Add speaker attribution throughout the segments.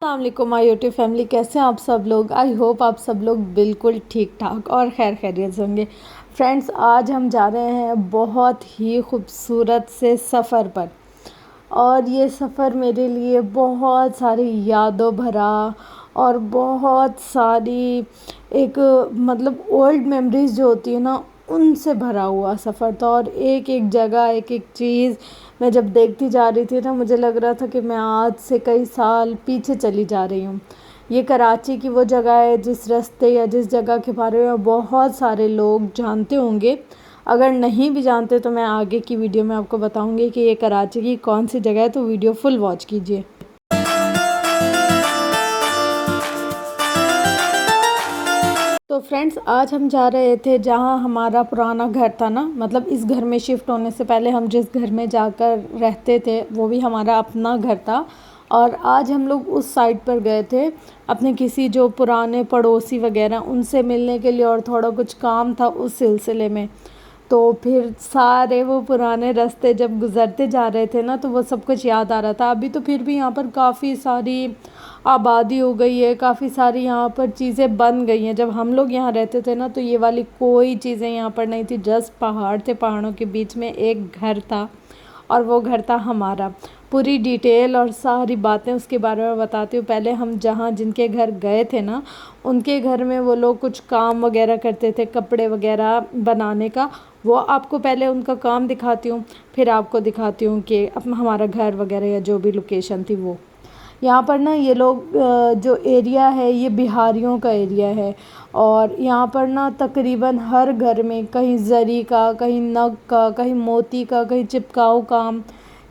Speaker 1: السلام علیکم مائی YouTube family, کیسے ہیں آپ سب لوگ؟ آئی ہوپ آپ سب لوگ بالکل ٹھیک ٹھاک اور خیر خیریت سے ہوں گے۔ فرینڈس، آج ہم جا رہے ہیں بہت ہی خوبصورت سے سفر پر، اور یہ سفر میرے لیے بہت ساری یادوں بھرا اور بہت ساری اولڈ میموریز جو ہوتی ہے نا، ان سے بھرا ہوا سفر تھا۔ اور ایک ایک جگہ، ایک ایک چیز میں جب دیکھتی جا رہی تھی نا، مجھے لگ رہا تھا کہ میں آج سے کئی سال پیچھے چلی جا رہی ہوں۔ یہ کراچی کی وہ جگہ ہے جس راستے یا جس جگہ کے بارے میں بہت سارے لوگ جانتے ہوں گے۔ اگر نہیں بھی جانتے تو میں آگے کی ویڈیو میں آپ کو بتاؤں گی کہ یہ کراچی کی کون سی جگہ ہے، تو ویڈیو فل واچ کیجیے۔ تو فرینڈس، آج ہم جا رہے تھے جہاں ہمارا پرانا گھر تھا نا، اس گھر میں شفٹ ہونے سے پہلے ہم جس گھر میں جا کر رہتے تھے وہ بھی ہمارا اپنا گھر تھا۔ اور آج ہم لوگ اس سائٹ پر گئے تھے اپنے کسی جو پرانے پڑوسی وغیرہ ان سے ملنے کے لیے، اور تھوڑا کچھ کام تھا اس سلسلے میں۔ تو پھر سارے وہ پرانے راستے جب گزرتے جا رہے تھے نا، تو وہ سب کچھ یاد آ رہا تھا۔ ابھی تو پھر بھی یہاں پر کافی ساری آبادی ہو گئی ہے، کافی ساری یہاں پر چیزیں بن گئی ہیں۔ جب ہم لوگ یہاں رہتے تھے نا، تو یہ والی کوئی چیزیں یہاں پر نہیں تھی، جسٹ پہاڑ تھے، پہاڑوں کے بیچ میں ایک گھر تھا، اور وہ گھر تھا ہمارا۔ پوری ڈیٹیل اور ساری باتیں اس کے بارے میں بتاتی ہوں۔ پہلے ہم جن کے گھر گئے تھے نا، ان کے گھر میں وہ لوگ کچھ کام وغیرہ کرتے تھے، کپڑے وغیرہ بنانے کا۔ وہ آپ کو پہلے ان کا کام دکھاتی ہوں، پھر آپ کو دکھاتی ہوں کہ ہمارا گھر وغیرہ یا جو بھی لوکیشن تھی وہ۔ یہاں پر نا یہ لوگ جو ایریا ہے یہ بہاریوں کا ایریا ہے، اور یہاں پر نا تقریباً ہر گھر میں کہیں زری کا، کہیں نگ کا، کہیں موتی کا، کہیں چپکاؤ کام،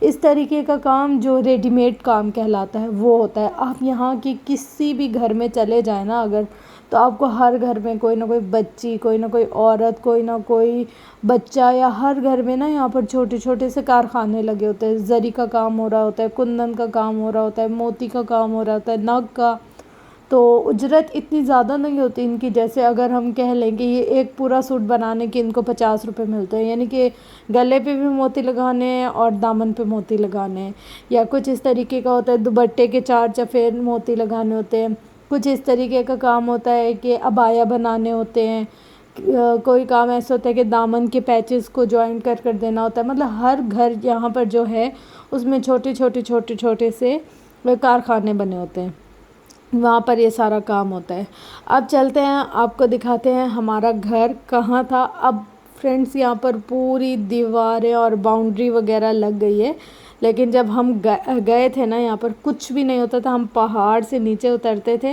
Speaker 1: اس طریقے کا کام جو ریڈی میڈ کام کہلاتا ہے وہ ہوتا ہے۔ آپ یہاں کی کسی بھی گھر میں چلے جائیں نا اگر، تو آپ کو ہر گھر میں کوئی نہ کوئی بچی، کوئی نہ کوئی عورت، کوئی نہ کوئی بچہ، یا ہر گھر میں نا یہاں پر چھوٹے چھوٹے سے کارخانے لگے ہوتے ہیں۔ زری کا کام ہو رہا ہوتا ہے، کندن کا کام ہو رہا ہوتا ہے، موتی کا کام ہو رہا ہوتا ہے، نگ کا۔ تو اجرت اتنی زیادہ نہیں ہوتی ان کی، جیسے اگر ہم کہہ لیں کہ یہ ایک پورا سوٹ بنانے کے ان کو 50 روپے ملتے ہیں، یعنی کہ گلے پہ بھی موتی لگانے ہیں اور دامن پہ موتی لگانے ہیں، یا کچھ اس طریقے کا ہوتا ہے دوپٹے کے 4 چفیر موتی لگانے ہوتے ہیں، کچھ اس طریقے کا کام ہوتا ہے کہ عبایا بنانے ہوتے ہیں، کوئی کام ایسا ہوتا ہے کہ دامن کے پیچز کو جوائن کر دینا ہوتا ہے۔ ہر گھر یہاں پر جو ہے اس میں چھوٹے سے کارخانے بنے ہوتے ہیں، وہاں پر یہ سارا کام ہوتا ہے۔ اب چلتے ہیں، آپ کو دکھاتے ہیں ہمارا گھر کہاں تھا۔ اب فرینڈس، یہاں پر پوری دیواریں اور باؤنڈری وغیرہ لگ گئی ہے، لیکن جب ہم گئے تھے نا، یہاں پر کچھ بھی نہیں ہوتا تھا۔ ہم پہاڑ سے نیچے اترتے تھے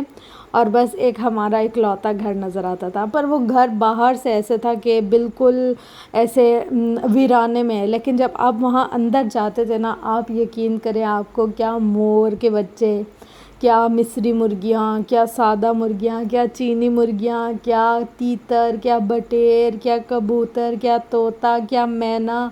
Speaker 1: اور بس ہمارا اکلوتا گھر نظر آتا تھا، پر وہ گھر باہر سے ایسے تھا کہ بالکل ایسے ویرانے میں ہے، لیکن جب آپ وہاں اندر جاتے تھے نا، آپ یقین کریں، آپ کو کیا مور کے بچے، کیا مصری مرغیاں، کیا سادہ مرغیاں، کیا چینی مرغیاں، کیا تیتر، کیا بٹیر، کیا کبوتر، کیا طوطا، کیا مینا۔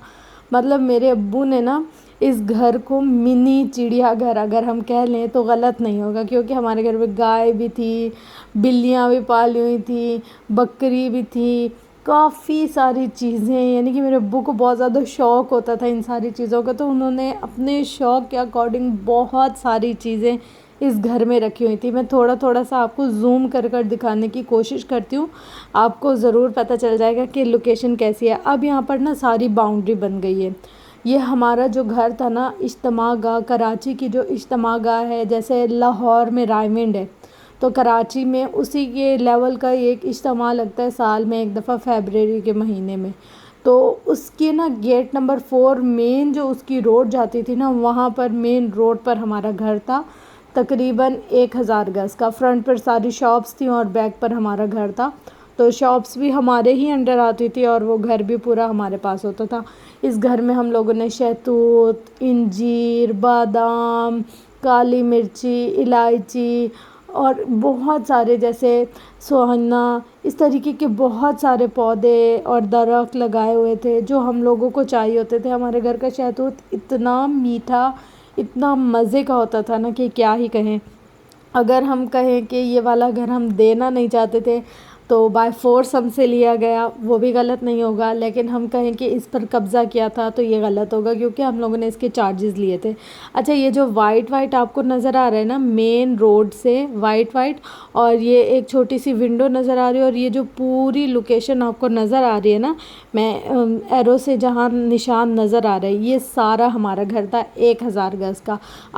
Speaker 1: میرے ابو نے نا اس گھر کو منی چڑیا گھر اگر ہم کہہ لیں تو غلط نہیں ہوگا، کیونکہ ہمارے گھر میں گائے بھی تھی، بلیاں بھی پالی ہوئی تھی، بکری بھی تھی، کافی ساری چیزیں، یعنی کہ میرے ابو کو بہت زیادہ شوق ہوتا تھا ان ساری چیزوں کا، تو انہوں نے اپنے شوق کے اکارڈنگ بہت ساری چیزیں اس گھر میں رکھی ہوئی تھی۔ میں تھوڑا سا آپ کو زوم کر دکھانے کی کوشش کرتی ہوں، آپ کو ضرور پتہ چل جائے گا کہ لوکیشن کیسی ہے۔ اب یہاں پر نا ساری باؤنڈری بن گئی ہے۔ یہ ہمارا جو گھر تھا نا، اجتماع گاہ، کراچی کی جو اجتماع گاہ ہے، جیسے لاہور میں رائمنڈ ہے، تو کراچی میں اسی کے لیول کا ایک اجتماع لگتا ہے سال میں ایک دفعہ، فیبرری کے مہینے میں۔ تو اس کے نا گیٹ نمبر 4 مین جو اس کی روڈ جاتی تھی نا، وہاں پر مین روڈ پر ہمارا گھر تھا، تقریباً 1000 گز کا۔ فرنٹ پر ساری شاپس تھیں اور بیک پر ہمارا گھر تھا، تو شاپس بھی ہمارے ہی انڈر آتی تھی اور وہ گھر بھی پورا ہمارے پاس ہوتا تھا۔ اس گھر میں ہم لوگوں نے شہتوت، انجیر، بادام، کالی مرچی، الائچی اور بہت سارے جیسے سوہنا، اس طریقے کے بہت سارے پودے اور درخت لگائے ہوئے تھے جو ہم لوگوں کو چاہیے ہوتے تھے۔ ہمارے گھر کا شہتوت اتنا میٹھا، اتنا مزے کا ہوتا تھا نا کہ کیا ہی کہیں۔ اگر ہم کہیں کہ یہ والا گھر ہم دینا نہیں چاہتے تھے، تو بائی فورس ہم سے لیا گیا، وہ بھی غلط نہیں ہوگا، لیکن ہم کہیں کہ اس پر قبضہ کیا تھا تو یہ غلط ہوگا کیونکہ ہم لوگوں نے اس کے چارجز لیے تھے۔ اچھا، یہ جو وائٹ آپ کو نظر آ رہا ہے نا مین روڈ سے وائٹ، اور یہ ایک چھوٹی سی ونڈو نظر آ رہی ہے، اور یہ جو پوری لوکیشن آپ کو نظر آ رہی ہے نا، میں ایرو سے جہاں نشان نظر آ رہا ہے، یہ سارا ہمارا گھر تھا 1000 گز کا۔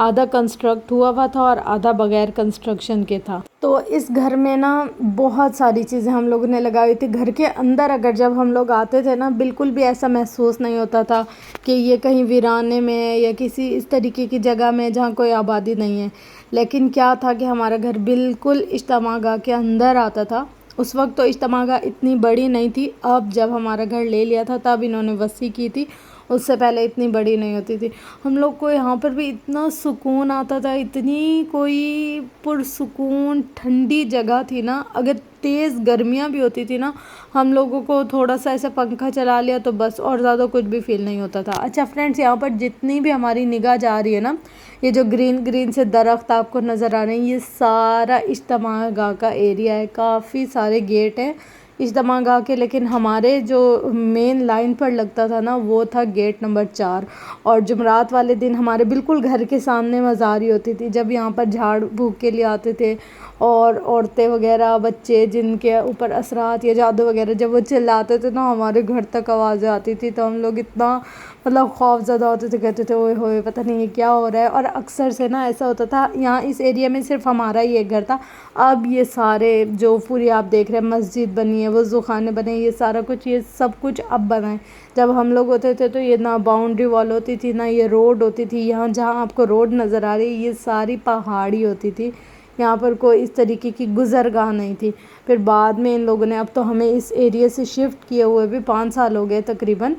Speaker 1: آدھا کنسٹرکٹ ہوا تھا اور آدھا بغیر کنسٹرکشن کے تھا۔ تو اس گھر میں نا بہت ساری چیزیں ہم لوگوں نے لگائی تھی۔ گھر کے اندر اگر جب ہم لوگ آتے تھے نا، بالکل بھی ایسا محسوس نہیں ہوتا تھا کہ یہ کہیں ویرانے میں ہے یا کسی اس طریقے کی جگہ میں جہاں کوئی آبادی نہیں ہے۔ لیکن کیا تھا کہ ہمارا گھر بالکل اجتماع گاہ کے اندر آتا تھا۔ اس وقت تو اجتماع گاہ اتنی بڑی نہیں تھی، اب جب ہمارا گھر لے لیا تھا تب انہوں نے وسیع کی تھی، اس سے پہلے اتنی بڑی نہیں ہوتی تھی۔ ہم لوگ کو یہاں پر بھی اتنا سکون آتا تھا، اتنی کوئی پرسکون ٹھنڈی جگہ تھی نا، اگر تیز گرمیاں بھی ہوتی تھی نا، ہم لوگوں کو تھوڑا سا ایسا پنکھا چلا لیا تو بس، اور زیادہ کچھ بھی فیل نہیں ہوتا تھا۔ اچھا فرینڈس، یہاں پر جتنی بھی ہماری نگاہ جا رہی ہے نا، یہ جو گرین سے درخت آپ کو نظر آ رہے ہیں، یہ سارا اجتماع گاہ کا ایریا ہے۔ کافی سارے گیٹ ہیں اجتماع گاہ کے، لیکن ہمارے جو مین لائن پر لگتا تھا نا، وہ تھا گیٹ نمبر 4۔ اور جمعرات والے دن ہمارے بالکل گھر کے سامنے مزاری ہوتی تھی، جب یہاں پر جھاڑ پھونک کے لیے آتے تھے، اور عورتیں وغیرہ، بچے جن کے اوپر اثرات یا جادو وغیرہ، جب وہ چلاتے تھے نا، ہمارے گھر تک آوازیں آتی تھی، تو ہم لوگ اتنا خوف زدہ ہوتے تھے، کہتے تھے اوئے ہوئے پتہ نہیں یہ کیا ہو رہا ہے۔ اور اکثر سے نا ایسا ہوتا تھا، یہاں اس ایریا میں صرف ہمارا ہی ایک گھر تھا، اب یہ سارے جو پوری آپ دیکھ رہے ہیں مسجد بنی ہے، وضو خانے بنے، یہ سارا کچھ، یہ سب کچھ اب بنا ہے۔ جب ہم لوگ ہوتے تھے تو یہ نہ باؤنڈری وال ہوتی تھی، نہ یہ روڈ ہوتی تھی، یہاں جہاں آپ کو روڈ نظر آ رہی ہے یہ ساری پہاڑی ہوتی تھی، یہاں پر کوئی اس طریقے کی گزرگاہ نہیں تھی۔ پھر بعد میں ان لوگوں نے، اب تو ہمیں اس ایریا سے شفٹ کیے ہوئے بھی 5 سال ہو گئے تقریباً،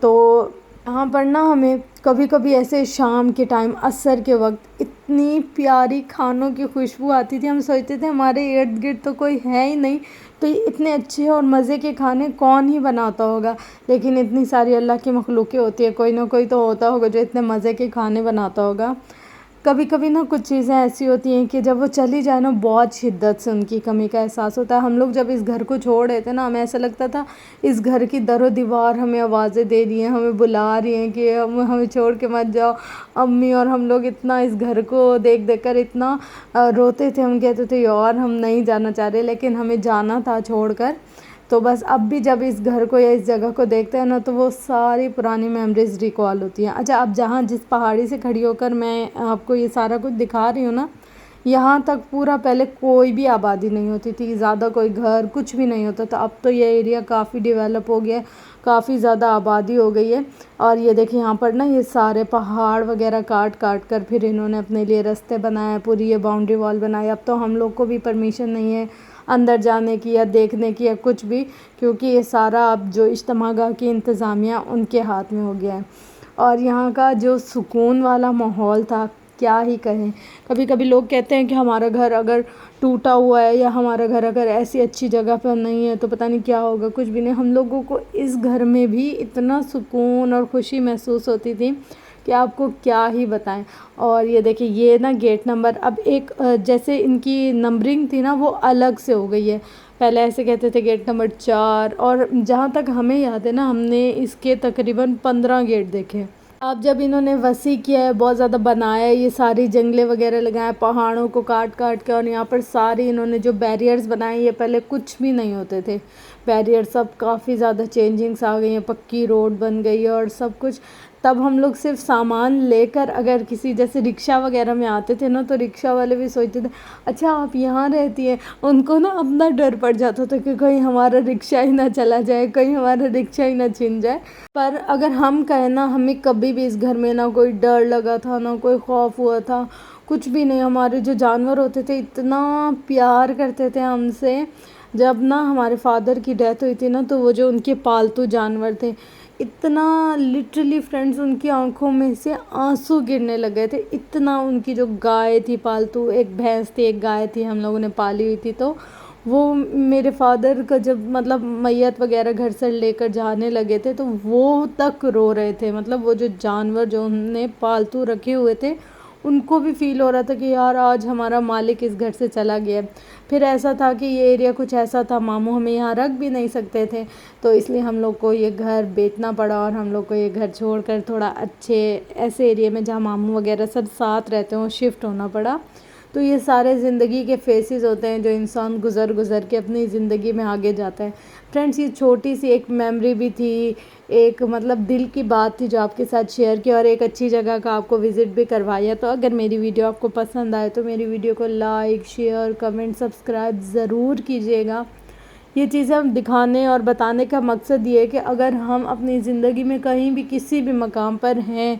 Speaker 1: تو یہاں پر نا ہمیں کبھی کبھی ایسے شام کے ٹائم عصر کے وقت اتنی پیاری کھانوں کی خوشبو آتی تھی، ہم سوچتے تھے ہمارے ارد گرد تو کوئی ہے ہی نہیں، تو یہ اتنے اچھے اور مزے کے کھانے کون ہی بناتا ہوگا، لیکن اتنی ساری اللہ کی مخلوقیں ہوتی ہے، کوئی نہ کوئی تو ہوتا ہوگا جو اتنے مزے کے کھانے بناتا ہوگا۔ کبھی کبھی نا کچھ چیزیں ایسی ہوتی ہیں کہ جب وہ چلی جائے نا، بہت شدت سے ان کی کمی کا احساس ہوتا ہے۔ ہم لوگ جب اس گھر کو چھوڑ رہے تھے نا، ہمیں ایسا لگتا تھا اس گھر کی در و دیوار ہمیں آوازیں دے رہی ہیں، ہمیں بلا رہی ہیں کہ ہمیں چھوڑ کے مت جاؤ۔ امی اور ہم لوگ اتنا اس گھر کو دیکھ کر اتنا روتے تھے، ہم کہتے تھے یار ہم نہیں جانا چاہ رہے، لیکن ہمیں جانا تھا چھوڑ کر۔ تو بس اب بھی جب اس گھر کو یا اس جگہ کو دیکھتے ہیں نا، تو وہ ساری پرانی میموریز ریکال ہوتی ہیں۔ اچھا، اب جہاں جس پہاڑی سے کھڑی ہو کر میں آپ کو یہ سارا کچھ دکھا رہی ہوں نا، یہاں تک پورا پہلے کوئی بھی آبادی نہیں ہوتی تھی، زیادہ کوئی گھر کچھ بھی نہیں ہوتا تھا۔ اب تو یہ ایریا کافی ڈیولپ ہو گیا ہے، کافی زیادہ آبادی ہو گئی ہے۔ اور یہ دیکھیں یہاں پر نا یہ سارے پہاڑ وغیرہ کاٹ کر پھر انہوں نے اپنے لیے رستے بنائے، پوری یہ باؤنڈری وال بنائی۔ اب تو ہم لوگ کو بھی پرمیشن نہیں ہے اندر جانے کی یا دیکھنے کی یا کچھ بھی، کیونکہ یہ سارا اب جو اجتماع گاہ کی انتظامیہ ان کے ہاتھ میں ہو گیا ہے۔ اور یہاں کا جو سکون والا ماحول تھا کیا ہی کہیں۔ کبھی کبھی لوگ کہتے ہیں کہ ہمارا گھر اگر ٹوٹا ہوا ہے یا ہمارا گھر اگر ایسی اچھی جگہ پر نہیں ہے تو پتہ نہیں کیا ہوگا، کچھ بھی نہیں۔ ہم لوگوں کو اس گھر میں بھی اتنا سکون اور خوشی محسوس ہوتی تھی کہ آپ کو کیا ہی بتائیں۔ اور یہ دیکھیں یہ نا گیٹ نمبر، اب ایک جیسے ان کی نمبرنگ تھی نا وہ الگ سے ہو گئی ہے، پہلے ایسے کہتے تھے گیٹ نمبر 4، اور جہاں تک ہمیں یاد ہے نا، ہم نے اس کے تقریباً 15 گیٹ دیکھے۔ اب جب انہوں نے وسیع کیا ہے، بہت زیادہ بنایا ہے، یہ ساری جنگلیں وغیرہ لگائے، پہاڑوں کو کاٹ کے، اور یہاں پر ساری انہوں نے جو بیریئرز بنائے، یہ پہلے کچھ بھی نہیں ہوتے تھے بیریئر، سب کافی زیادہ چینجنگس آ گئی ہیں، پکی روڈ بن گئی ہے اور سب کچھ۔ تب ہم لوگ صرف سامان لے کر اگر کسی جیسے رکشہ وغیرہ میں آتے تھے نا، تو رکشہ والے بھی سوچتے تھے اچھا آپ یہاں رہتی ہیں، ان کو نا اپنا ڈر پڑ جاتا تھا کہ کہیں ہمارا رکشہ ہی نہ چلا جائے، کہیں ہمارا رکشہ ہی نہ چھن جائے۔ پر اگر ہم کہیں نا، ہمیں کبھی بھی اس گھر میں نہ کوئی ڈر لگا تھا، نہ کوئی خوف ہوا تھا، کچھ بھی نہیں۔ ہمارے جو جانور ہوتے تھے اتنا پیار کرتے تھے ہم سے۔ جب نا ہمارے فادر کی ڈیتھ ہوئی تھی نا، تو وہ جو ان کے پالتو جانور تھے، اتنا لٹرلی فرینڈز ان کی آنکھوں میں سے آنسو گرنے لگے تھے، اتنا ان کی جو گائے تھی پالتو، ایک بھینس تھی ایک گائے تھی ہم لوگوں نے پالی ہوئی تھی، تو وہ میرے فادر کا جب میت وغیرہ گھر سے لے کر جانے لگے تھے تو وہ تک رو رہے تھے، وہ جو جانور جو انہوں نے پالتو رکھے ہوئے تھے ان کو بھی فیل ہو رہا تھا کہ یار آج ہمارا مالک اس گھر سے چلا گیا ہے۔ پھر ایسا تھا کہ یہ ایریا کچھ ایسا تھا، ماموں ہمیں یہاں رکھ بھی نہیں سکتے تھے، تو اس لیے ہم لوگ کو یہ گھر بیچنا پڑا اور ہم لوگ کو یہ گھر چھوڑ کر تھوڑا اچھے ایسے ایریا میں جہاں ماموں وغیرہ سب ساتھ رہتے ہوں شفٹ ہونا پڑا۔ تو یہ سارے زندگی کے فیسز ہوتے ہیں جو انسان گزر کے اپنی زندگی میں آگے جاتا ہے۔ فرینڈس، یہ چھوٹی سی ایک میموری بھی تھی، ایک مطلب دل کی بات تھی جو آپ کے ساتھ شیئر کی، اور ایک اچھی جگہ کا آپ کو وزٹ بھی کروایا۔ تو اگر میری ویڈیو آپ کو پسند آئے تو میری ویڈیو کو لائک، شیئر، کمنٹ، سبسکرائب ضرور کیجیے گا۔ یہ چیزیں ہم دکھانے اور بتانے کا مقصد یہ ہے کہ اگر ہم اپنی زندگی میں کہیں بھی کسی بھی مقام پر ہیں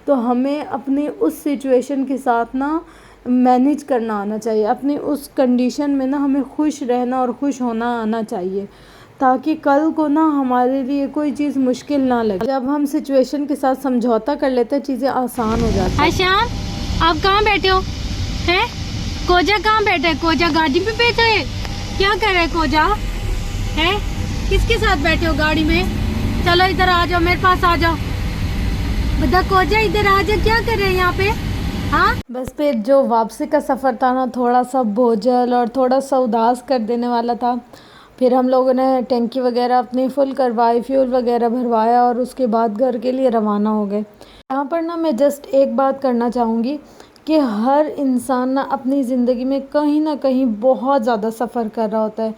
Speaker 1: تو ہمیں اپنی اس سچویشن کے ساتھ نا مینیج کرنا آنا چاہیے، اپنی اس کنڈیشن میں نا ہمیں خوش رہنا اور خوش ہونا آنا چاہیے، تاکہ کل کو نا ہمارے لیے کوئی چیز مشکل نہ لگے۔ جب ہم سچویشن کے ساتھ سمجھوتا کر لیتے ہیں چیزیں آسان ہو جاتی ہیں۔
Speaker 2: شام، آپ کہاں بیٹھے ہو؟ ہیں کوجا کہاں بیٹھا ہے؟ کوجا گاڑی پہ بیٹھا ہے؟ کیا کر رہے ہے کوجا؟ ہے کس کے ساتھ بیٹھے ہو گاڑی میں؟ چلو ادھر آ جاؤ، میرے پاس آ جاؤ۔ بدا کوجا ادھر آ جاؤ، کیا کر رہے ہیں یہاں پہ؟ ہاں
Speaker 1: بس پھر جو واپسی کا سفر تھا نا تھوڑا سا بوجھل اور تھوڑا سا اداس کر دینے والا تھا۔ پھر ہم لوگوں نے ٹینکی وغیرہ اپنی فل کروائی، فیول وغیرہ بھروایا اور اس کے بعد گھر کے لیے روانہ ہو گئے۔ یہاں پر نا میں جسٹ ایک بات کرنا چاہوں گی کہ ہر انسان نا اپنی زندگی میں کہیں نہ کہیں بہت زیادہ سفر کر رہا ہوتا ہے،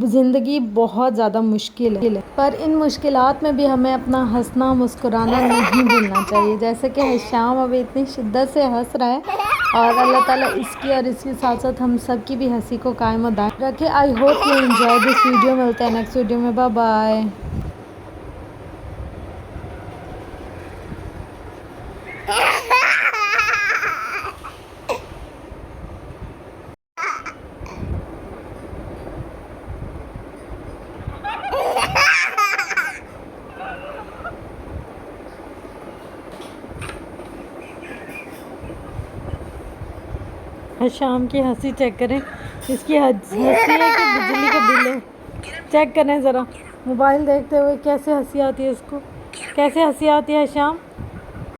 Speaker 1: زندگی بہت زیادہ مشکل ہے، پر ان مشکلات میں بھی ہمیں اپنا ہنسنا مسکرانا نہیں بھولنا چاہیے، جیسے کہ حشام ابھی اتنی شدت سے ہنس رہا ہے، اور اللہ تعالیٰ اس کی اور اس کے ساتھ ساتھ ہم سب کی بھی ہنسی کو قائم و دائم رکھے۔ I hope you enjoy this video. ملتے ہیں نیکسٹ ویڈیو میں، بائے بائے۔ شام کی ہنسی چیک کریں، اس کی ہنسی ہے کہ بجلی کا بل ہے، چیک کریں ذرا، موبائل دیکھتے ہوئے کیسے ہنسی آتی ہے اس کو، کیسے ہنسی آتی ہے شام۔